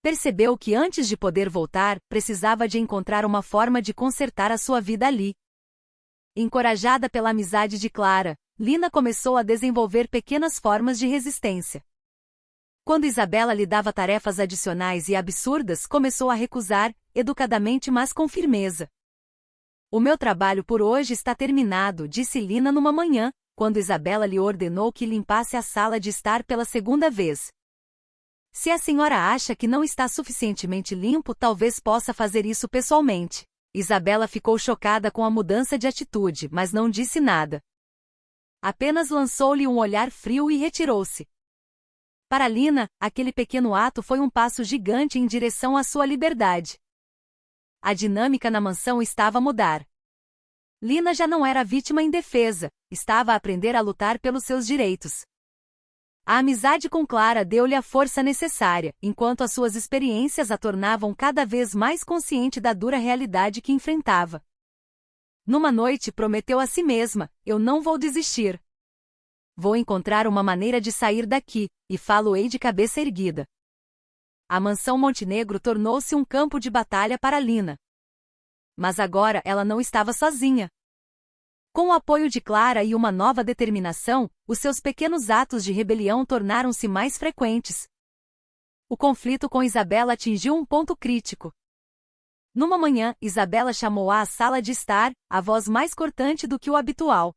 Percebeu que antes de poder voltar, precisava de encontrar uma forma de consertar a sua vida ali. Encorajada pela amizade de Clara, Lina começou a desenvolver pequenas formas de resistência. Quando Isabela lhe dava tarefas adicionais e absurdas, começou a recusar, educadamente mas com firmeza. O meu trabalho por hoje está terminado, disse Lina numa manhã, quando Isabela lhe ordenou que limpasse a sala de estar pela segunda vez. Se a senhora acha que não está suficientemente limpo, talvez possa fazer isso pessoalmente. Isabela ficou chocada com a mudança de atitude, mas não disse nada. Apenas lançou-lhe um olhar frio e retirou-se. Para Lina, aquele pequeno ato foi um passo gigante em direção à sua liberdade. A dinâmica na mansão estava a mudar. Lina já não era vítima indefesa, estava a aprender a lutar pelos seus direitos. A amizade com Clara deu-lhe a força necessária, enquanto as suas experiências a tornavam cada vez mais consciente da dura realidade que enfrentava. Numa noite prometeu a si mesma: eu não vou desistir. Vou encontrar uma maneira de sair daqui, e falo-ei de cabeça erguida. A mansão Montenegro tornou-se um campo de batalha para Lina. Mas agora ela não estava sozinha. Com o apoio de Clara e uma nova determinação, os seus pequenos atos de rebelião tornaram-se mais frequentes. O conflito com Isabela atingiu um ponto crítico. Numa manhã, Isabela chamou-a à sala de estar, a voz mais cortante do que o habitual.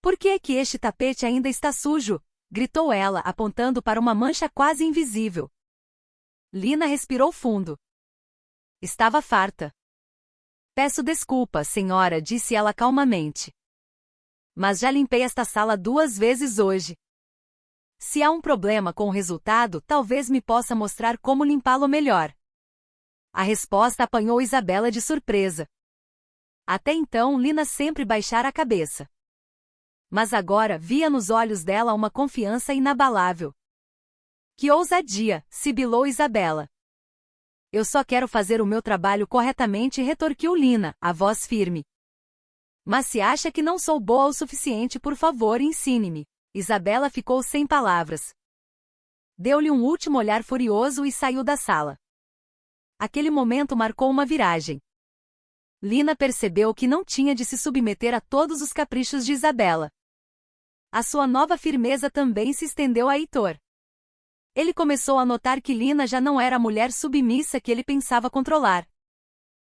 "Por que é que este tapete ainda está sujo?" gritou ela, apontando para uma mancha quase invisível. Lina respirou fundo. Estava farta. "Peço desculpa, senhora", disse ela calmamente. "Mas já limpei esta sala 2 vezes hoje. Se há um problema com o resultado, talvez me possa mostrar como limpá-lo melhor." A resposta apanhou Isabela de surpresa. Até então, Lina sempre baixara a cabeça. Mas agora via nos olhos dela uma confiança inabalável. "Que ousadia!" sibilou Isabela. "Eu só quero fazer o meu trabalho corretamente", retorquiu Lina, a voz firme. "Mas se acha que não sou boa o suficiente, por favor, ensine-me." Isabela ficou sem palavras. Deu-lhe um último olhar furioso e saiu da sala. Aquele momento marcou uma viragem. Lina percebeu que não tinha de se submeter a todos os caprichos de Isabela. A sua nova firmeza também se estendeu a Heitor. Ele começou a notar que Lina já não era a mulher submissa que ele pensava controlar.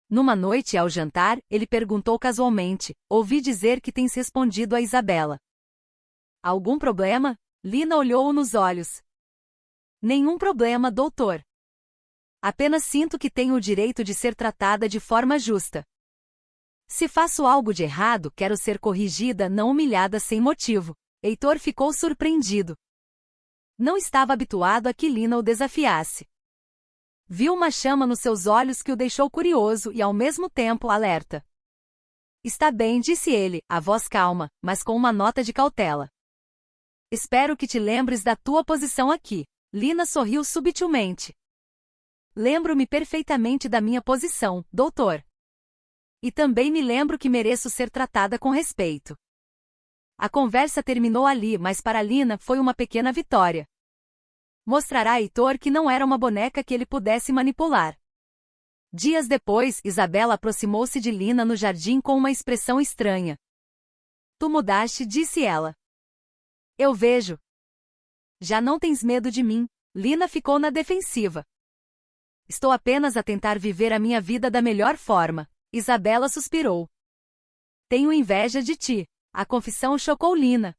Numa noite ao jantar, ele perguntou casualmente: "Ouvi dizer que tens respondido a Isabela. Algum problema?" Lina olhou-o nos olhos. "Nenhum problema, doutor. Apenas sinto que tenho o direito de ser tratada de forma justa. Se faço algo de errado, quero ser corrigida, não humilhada sem motivo." Heitor ficou surpreendido. Não estava habituado a que Lina o desafiasse. Viu uma chama nos seus olhos que o deixou curioso e ao mesmo tempo alerta. "Está bem", disse ele, a voz calma, mas com uma nota de cautela. "Espero que te lembres da tua posição aqui." Lina sorriu sutilmente. "Lembro-me perfeitamente da minha posição, doutor. E também me lembro que mereço ser tratada com respeito." A conversa terminou ali, mas para Lina foi uma pequena vitória. Mostrará a Heitor que não era uma boneca que ele pudesse manipular. Dias depois, Isabela aproximou-se de Lina no jardim com uma expressão estranha. "Tu mudaste", disse ela. "Eu vejo. Já não tens medo de mim." Lina ficou na defensiva. "Estou apenas a tentar viver a minha vida da melhor forma." Isabela suspirou. "Tenho inveja de ti." A confissão chocou Lina.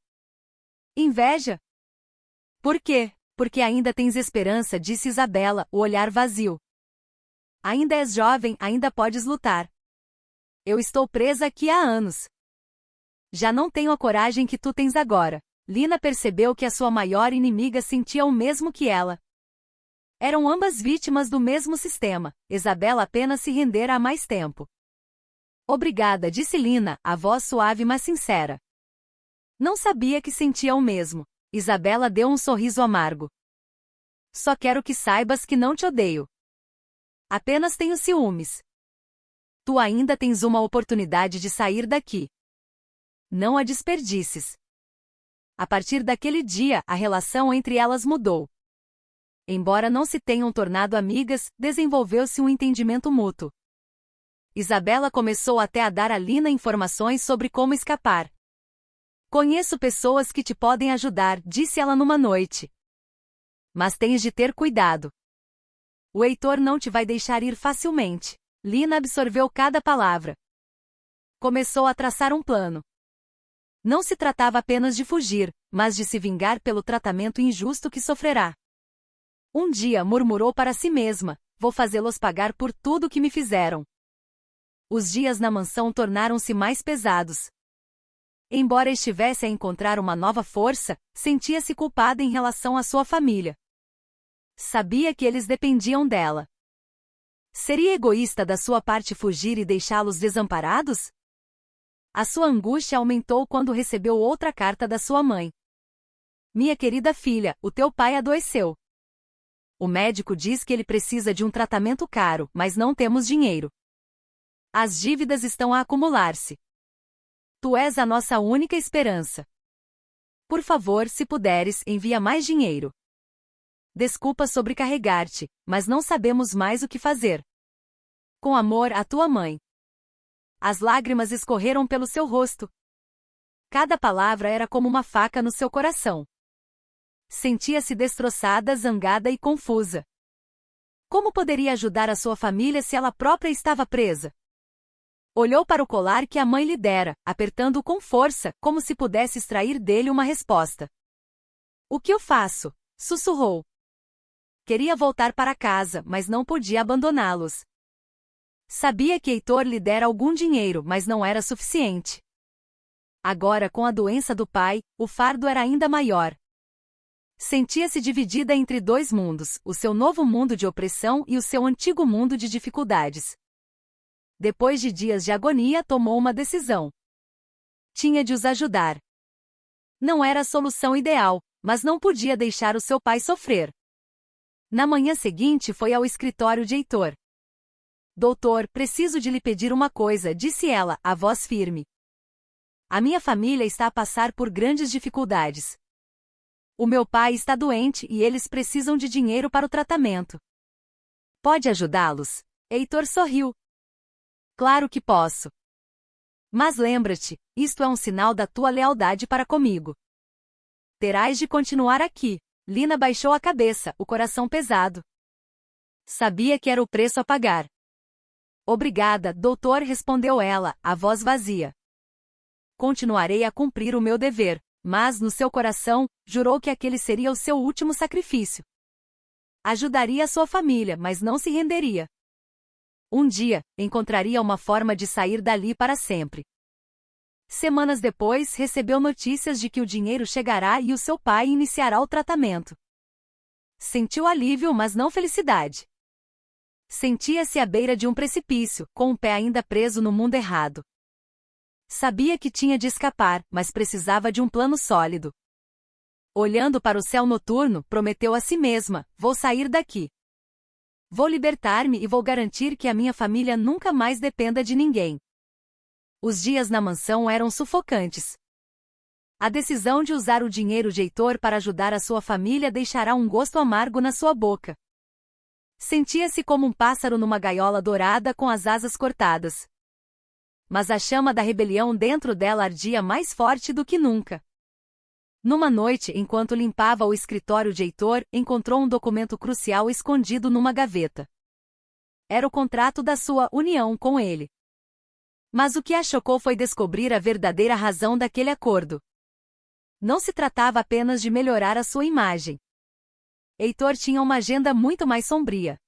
"Inveja? Por quê?" "Porque ainda tens esperança", disse Isabela, o olhar vazio. "Ainda és jovem, ainda podes lutar. Eu estou presa aqui há anos. Já não tenho a coragem que tu tens agora." Lina percebeu que a sua maior inimiga sentia o mesmo que ela. Eram ambas vítimas do mesmo sistema. Isabela apenas se rendera há mais tempo. "Obrigada", disse Lina, a voz suave mas sincera. Não sabia que sentia o mesmo. Isabela deu um sorriso amargo. "Só quero que saibas que não te odeio. Apenas tenho ciúmes. Tu ainda tens uma oportunidade de sair daqui. Não a desperdices." A partir daquele dia, a relação entre elas mudou. Embora não se tenham tornado amigas, desenvolveu-se um entendimento mútuo. Isabela começou até a dar a Lina informações sobre como escapar. "Conheço pessoas que te podem ajudar", disse ela numa noite. "Mas tens de ter cuidado. O Heitor não te vai deixar ir facilmente." Lina absorveu cada palavra. Começou a traçar um plano. Não se tratava apenas de fugir, mas de se vingar pelo tratamento injusto que sofrerá. Um dia murmurou para si mesma: "Vou fazê-los pagar por tudo que me fizeram." Os dias na mansão tornaram-se mais pesados. Embora estivesse a encontrar uma nova força, sentia-se culpada em relação à sua família. Sabia que eles dependiam dela. Seria egoísta da sua parte fugir e deixá-los desamparados? A sua angústia aumentou quando recebeu outra carta da sua mãe. Minha querida filha, o teu pai adoeceu. O médico diz que ele precisa de um tratamento caro, mas não temos dinheiro. As dívidas estão a acumular-se. Tu és a nossa única esperança. Por favor, se puderes, envia mais dinheiro. Desculpa sobrecarregar-te, mas não sabemos mais o que fazer. Com amor, a tua mãe. As lágrimas escorreram pelo seu rosto. Cada palavra era como uma faca no seu coração. Sentia-se destroçada, zangada e confusa. Como poderia ajudar a sua família se ela própria estava presa? Olhou para o colar que a mãe lhe dera, apertando-o com força, como se pudesse extrair dele uma resposta. O que eu faço? Sussurrou. Queria voltar para casa, mas não podia abandoná-los. Sabia que Heitor lhe dera algum dinheiro, mas não era suficiente. Agora, com a doença do pai, o fardo era ainda maior. Sentia-se dividida entre dois mundos, o seu novo mundo de opressão e o seu antigo mundo de dificuldades. Depois de dias de agonia, tomou uma decisão. Tinha de os ajudar. Não era a solução ideal, mas não podia deixar o seu pai sofrer. Na manhã seguinte foi ao escritório de Heitor. Doutor, preciso de lhe pedir uma coisa, disse ela, a voz firme. A minha família está a passar por grandes dificuldades. O meu pai está doente e eles precisam de dinheiro para o tratamento. Pode ajudá-los? Heitor sorriu. Claro que posso. Mas lembra-te, isto é um sinal da tua lealdade para comigo. Terás de continuar aqui. Lina baixou a cabeça, o coração pesado. Sabia que era o preço a pagar. Obrigada, doutor, respondeu ela, a voz vazia. Continuarei a cumprir o meu dever, mas, no seu coração, jurou que aquele seria o seu último sacrifício. Ajudaria a sua família, mas não se renderia. Um dia, encontraria uma forma de sair dali para sempre. Semanas depois, recebeu notícias de que o dinheiro chegará e o seu pai iniciará o tratamento. Sentiu alívio, mas não felicidade. Sentia-se à beira de um precipício, com o pé ainda preso no mundo errado. Sabia que tinha de escapar, mas precisava de um plano sólido. Olhando para o céu noturno, prometeu a si mesma: vou sair daqui. Vou libertar-me e vou garantir que a minha família nunca mais dependa de ninguém. Os dias na mansão eram sufocantes. A decisão de usar o dinheiro de Heitor para ajudar a sua família deixará um gosto amargo na sua boca. Sentia-se como um pássaro numa gaiola dourada com as asas cortadas. Mas a chama da rebelião dentro dela ardia mais forte do que nunca. Numa noite, enquanto limpava o escritório de Heitor, encontrou um documento crucial escondido numa gaveta. Era o contrato da sua união com ele. Mas o que a chocou foi descobrir a verdadeira razão daquele acordo. Não se tratava apenas de melhorar a sua imagem. Heitor tinha uma agenda muito mais sombria.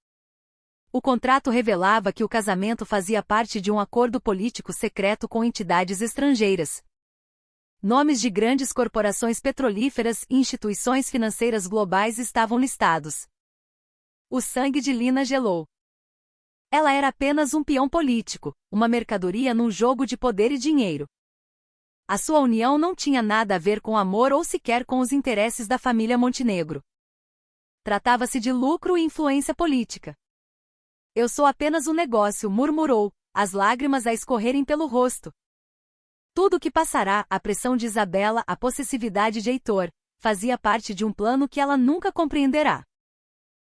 O contrato revelava que o casamento fazia parte de um acordo político secreto com entidades estrangeiras. Nomes de grandes corporações petrolíferas e instituições financeiras globais estavam listados. O sangue de Lina gelou. Ela era apenas um peão político, uma mercadoria num jogo de poder e dinheiro. A sua união não tinha nada a ver com amor ou sequer com os interesses da família Montenegro. Tratava-se de lucro e influência política. Eu sou apenas um negócio, murmurou, as lágrimas a escorrerem pelo rosto. Tudo o que passará, a pressão de Isabela, a possessividade de Heitor, fazia parte de um plano que ela nunca compreenderá.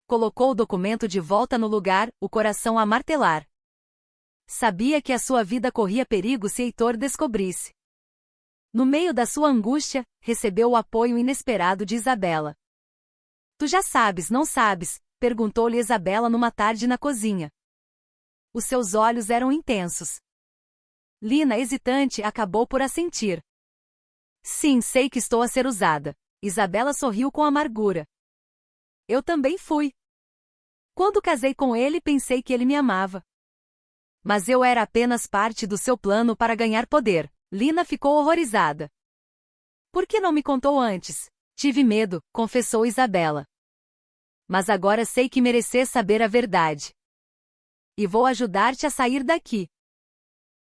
Colocou o documento de volta no lugar, o coração a martelar. Sabia que a sua vida corria perigo se Heitor descobrisse. No meio da sua angústia, recebeu o apoio inesperado de Isabela. Tu já sabes, não sabes? Perguntou-lhe Isabela numa tarde na cozinha. Os seus olhos eram intensos. Lina, hesitante, acabou por assentir. Sim, sei que estou a ser usada. Isabela sorriu com amargura. Eu também fui. Quando casei com ele, pensei que ele me amava. Mas eu era apenas parte do seu plano para ganhar poder. Lina ficou horrorizada. Por que não me contou antes? Tive medo, confessou Isabela. Mas agora sei que mereces saber a verdade. E vou ajudar-te a sair daqui.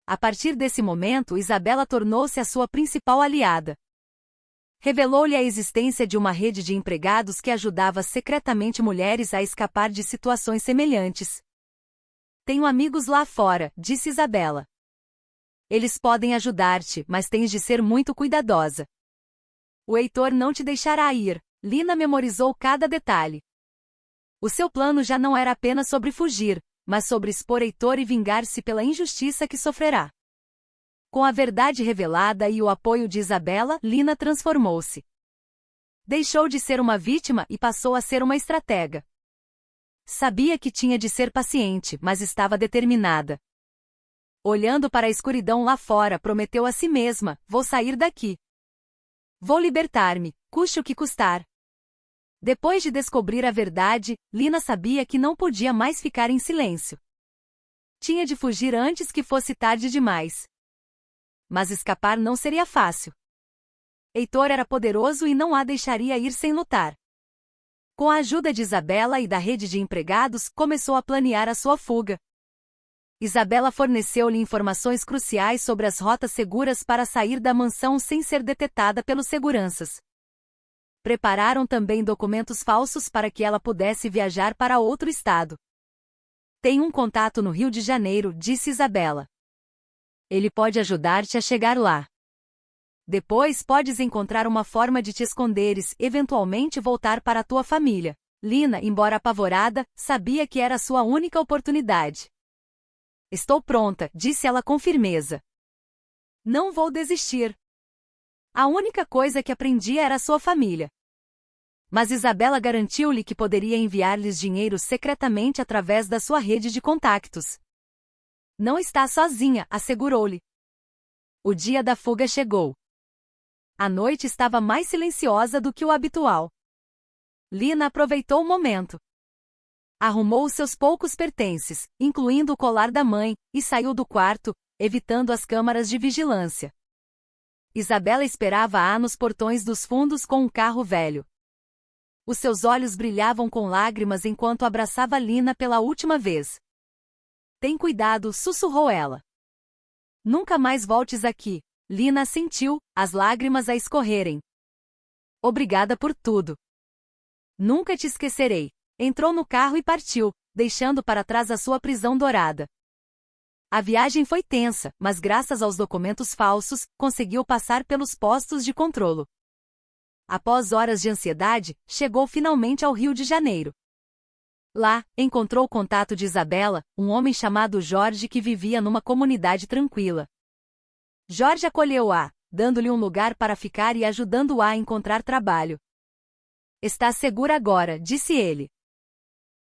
A partir desse momento, Isabela tornou-se a sua principal aliada. Revelou-lhe a existência de uma rede de empregados que ajudava secretamente mulheres a escapar de situações semelhantes. Tenho amigos lá fora, disse Isabela. Eles podem ajudar-te, mas tens de ser muito cuidadosa. O Heitor não te deixará ir. Lina memorizou cada detalhe. O seu plano já não era apenas sobre fugir, mas sobre expor Heitor e vingar-se pela injustiça que sofrerá. Com a verdade revelada e o apoio de Isabela, Lina transformou-se. Deixou de ser uma vítima e passou a ser uma estratega. Sabia que tinha de ser paciente, mas estava determinada. Olhando para a escuridão lá fora, prometeu a si mesma: vou sair daqui. Vou libertar-me, custe o que custar. Depois de descobrir a verdade, Lina sabia que não podia mais ficar em silêncio. Tinha de fugir antes que fosse tarde demais. Mas escapar não seria fácil. Heitor era poderoso e não a deixaria ir sem lutar. Com a ajuda de Isabela e da rede de empregados, começou a planear a sua fuga. Isabela forneceu-lhe informações cruciais sobre as rotas seguras para sair da mansão sem ser detetada pelos seguranças. Prepararam também documentos falsos para que ela pudesse viajar para outro estado. Tenho um contato no Rio de Janeiro, disse Isabela. Ele pode ajudar-te a chegar lá. Depois podes encontrar uma forma de te esconderes, eventualmente voltar para a tua família. Lina, embora apavorada, sabia que era a sua única oportunidade. Estou pronta, disse ela com firmeza. Não vou desistir. A única coisa que aprendia era sua família. Mas Isabela garantiu-lhe que poderia enviar-lhes dinheiro secretamente através da sua rede de contactos. Não está sozinha, assegurou-lhe. O dia da fuga chegou. A noite estava mais silenciosa do que o habitual. Lina aproveitou o momento. Arrumou os seus poucos pertences, incluindo o colar da mãe, e saiu do quarto, evitando as câmaras de vigilância. Isabela esperava-a nos portões dos fundos com um carro velho. Os seus olhos brilhavam com lágrimas enquanto abraçava Lina pela última vez. Tem cuidado, sussurrou ela. Nunca mais voltes aqui. Lina assentiu, as lágrimas a escorrerem. Obrigada por tudo. Nunca te esquecerei. Entrou no carro e partiu, deixando para trás a sua prisão dourada. A viagem foi tensa, mas graças aos documentos falsos, conseguiu passar pelos postos de controlo. Após horas de ansiedade, chegou finalmente ao Rio de Janeiro. Lá, encontrou o contato de Isabela, um homem chamado Jorge que vivia numa comunidade tranquila. Jorge acolheu-a, dando-lhe um lugar para ficar e ajudando-a a encontrar trabalho. Está segura agora, disse ele.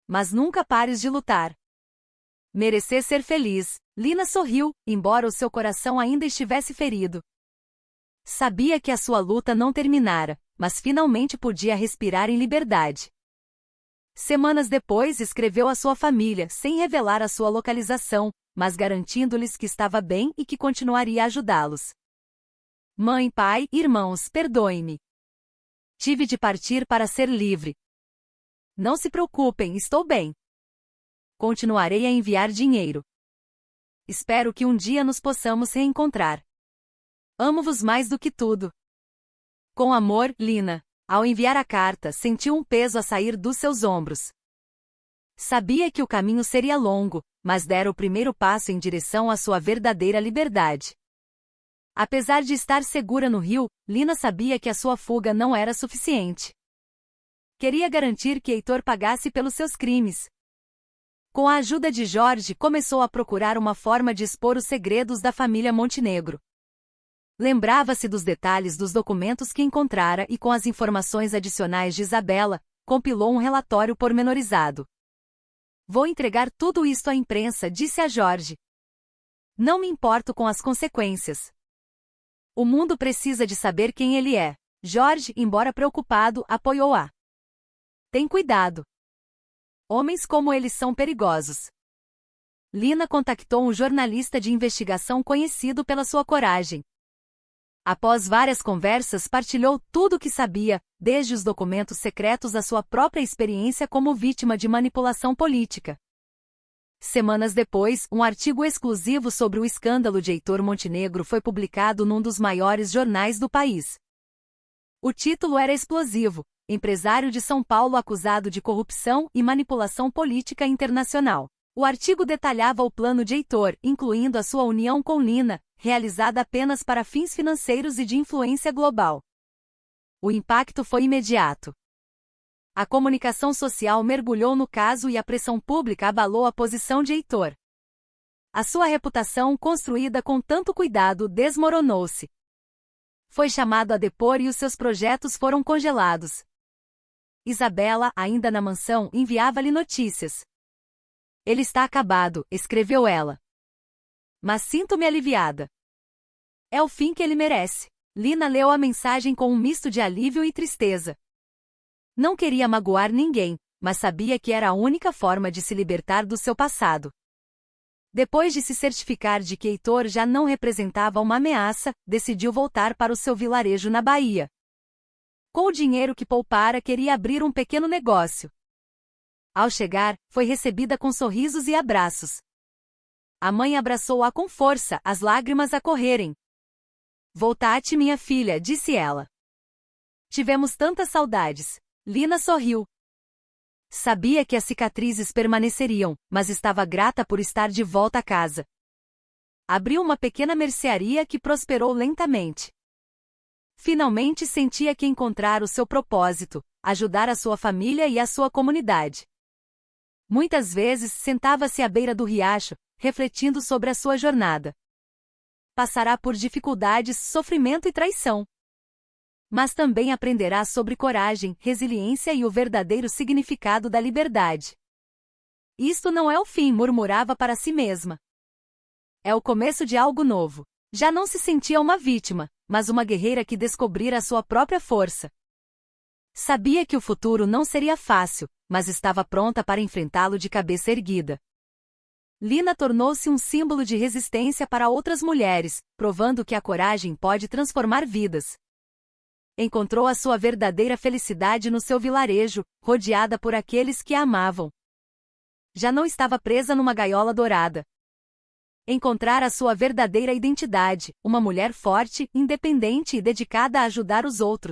Mas nunca pares de lutar. Merecer ser feliz. Lina sorriu, embora o seu coração ainda estivesse ferido. Sabia que a sua luta não terminara, mas finalmente podia respirar em liberdade. Semanas depois escreveu à sua família, sem revelar a sua localização, mas garantindo-lhes que estava bem e que continuaria a ajudá-los. Mãe, pai, irmãos, perdoem-me. Tive de partir para ser livre. Não se preocupem, estou bem. Continuarei a enviar dinheiro. Espero que um dia nos possamos reencontrar. Amo-vos mais do que tudo. Com amor, Lina. Ao enviar a carta, sentiu um peso a sair dos seus ombros. Sabia que o caminho seria longo, mas dera o primeiro passo em direção à sua verdadeira liberdade. Apesar de estar segura no Rio, Lina sabia que a sua fuga não era suficiente. Queria garantir que Heitor pagasse pelos seus crimes. Com a ajuda de Jorge, começou a procurar uma forma de expor os segredos da família Montenegro. Lembrava-se dos detalhes dos documentos que encontrara e, com as informações adicionais de Isabela, compilou um relatório pormenorizado. Vou entregar tudo isto à imprensa, disse a Jorge. Não me importo com as consequências. O mundo precisa de saber quem ele é. Jorge, embora preocupado, apoiou-a. Tem cuidado. Homens como eles são perigosos. Lina contactou um jornalista de investigação conhecido pela sua coragem. Após várias conversas, partilhou tudo o que sabia, desde os documentos secretos à sua própria experiência como vítima de manipulação política. Semanas depois, um artigo exclusivo sobre o escândalo de Heitor Montenegro foi publicado num dos maiores jornais do país. O título era explosivo: Empresário de São Paulo acusado de corrupção e manipulação política internacional. O artigo detalhava o plano de Heitor, incluindo a sua união com Lina, realizada apenas para fins financeiros e de influência global. O impacto foi imediato. A comunicação social mergulhou no caso e a pressão pública abalou a posição de Heitor. A sua reputação, construída com tanto cuidado, desmoronou-se. Foi chamado a depor e os seus projetos foram congelados. Isabela, ainda na mansão, enviava-lhe notícias. Ele está acabado, escreveu ela. Mas sinto-me aliviada. É o fim que ele merece. Lina leu a mensagem com um misto de alívio e tristeza. Não queria magoar ninguém, mas sabia que era a única forma de se libertar do seu passado. Depois de se certificar de que Heitor já não representava uma ameaça, decidiu voltar para o seu vilarejo na Bahia. Com o dinheiro que poupara, queria abrir um pequeno negócio. Ao chegar, foi recebida com sorrisos e abraços. A mãe abraçou-a com força, as lágrimas a correrem. Voltate, minha filha, disse ela. Tivemos tantas saudades. Lina sorriu. Sabia que as cicatrizes permaneceriam, mas estava grata por estar de volta a casa. Abriu uma pequena mercearia que prosperou lentamente. Finalmente sentia que encontrara o seu propósito: ajudar a sua família e a sua comunidade. Muitas vezes sentava-se à beira do riacho, refletindo sobre a sua jornada. Passará por dificuldades, sofrimento e traição. Mas também aprenderá sobre coragem, resiliência e o verdadeiro significado da liberdade. Isto não é o fim, murmurava para si mesma. É o começo de algo novo. Já não se sentia uma vítima, mas uma guerreira que descobrira a sua própria força. Sabia que o futuro não seria fácil, mas estava pronta para enfrentá-lo de cabeça erguida. Lina tornou-se um símbolo de resistência para outras mulheres, provando que a coragem pode transformar vidas. Encontrou a sua verdadeira felicidade no seu vilarejo, rodeada por aqueles que a amavam. Já não estava presa numa gaiola dourada. Encontrara a sua verdadeira identidade, uma mulher forte, independente e dedicada a ajudar os outros.